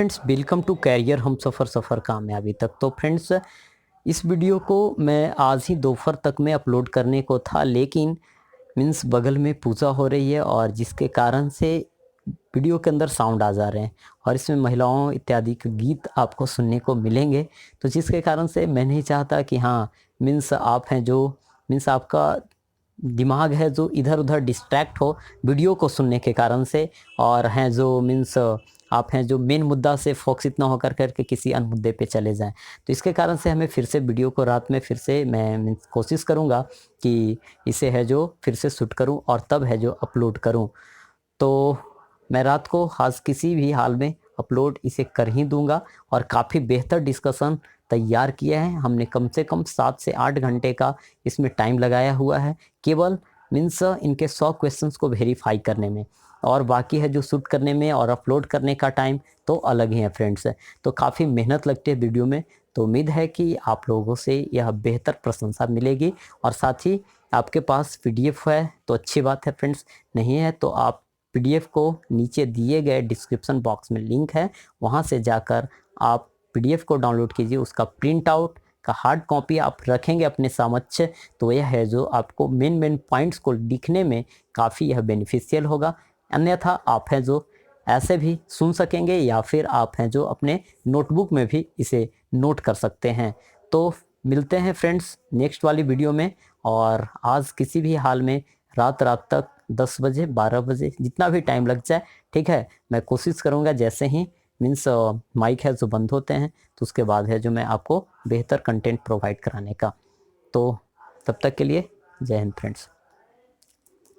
Friends, welcome to career हम सफ़र कामयाबी तक। तो फ्रेंड्स, इस वीडियो को मैं आज ही दोपहर तक में अपलोड करने को था, लेकिन मीन्स बगल में पूजा हो रही है और जिसके कारण से वीडियो के अंदर साउंड आ जा रहे हैं और इसमें महिलाओं इत्यादि के गीत आपको सुनने को मिलेंगे। तो जिसके कारण से मैं नहीं चाहता कि हाँ, मीन्स आप हैं जो मीन्स आपका दिमाग है जो इधर उधर डिस्ट्रैक्ट हो वीडियो को सुनने के कारण से, और हैं जो मीन्स आप हैं जो मेन मुद्दा से फोकस इतना होकर करके किसी अन्य मुद्दे पे चले जाएं। तो इसके कारण से हमें फिर से वीडियो को रात में फिर से मैं मीन्स कोशिश करूँगा कि इसे है जो फिर से शूट करूँ और तब है जो अपलोड करूँ। तो मैं रात को आज किसी भी हाल में अपलोड इसे कर ही दूंगा। और काफ़ी बेहतर डिस्कशन तैयार किया है हमने, कम से कम 7 से 8 घंटे का इसमें टाइम लगाया हुआ है, केवल मीन्स इनके 100 क्वेश्चंस को वेरीफाई करने में, और बाकी है जो शूट करने में और अपलोड करने का टाइम तो अलग ही है फ्रेंड्स। तो काफ़ी मेहनत लगती है वीडियो में। तो उम्मीद है कि आप लोगों से यह बेहतर प्रशंसा मिलेगी, और साथ ही आपके पास पीडीएफ है तो अच्छी बात है फ्रेंड्स, नहीं है तो आप पीडीएफ को नीचे दिए गए डिस्क्रिप्शन बॉक्स में लिंक है, वहाँ से जाकर आप पीडीएफ को डाउनलोड कीजिए। उसका प्रिंट आउट का हार्ड कॉपी आप रखेंगे अपने समक्ष, तो यह है जो आपको मेन पॉइंट्स को लिखने में काफ़ी यह बेनिफिशियल होगा। अन्यथा आप हैं जो ऐसे भी सुन सकेंगे, या फिर आप हैं जो अपने नोटबुक में भी इसे नोट कर सकते हैं। तो मिलते हैं फ्रेंड्स नेक्स्ट वाली वीडियो में, और आज किसी भी हाल में रात तक 10 बजे 12 बजे जितना भी टाइम लग जाए, ठीक है, मैं कोशिश करूँगा जैसे ही मीन्स माइक है जो बंद होते हैं तो उसके बाद है जो मैं आपको बेहतर कंटेंट प्रोवाइड कराने का। तो तब तक के लिए जय हिंद फ्रेंड्स।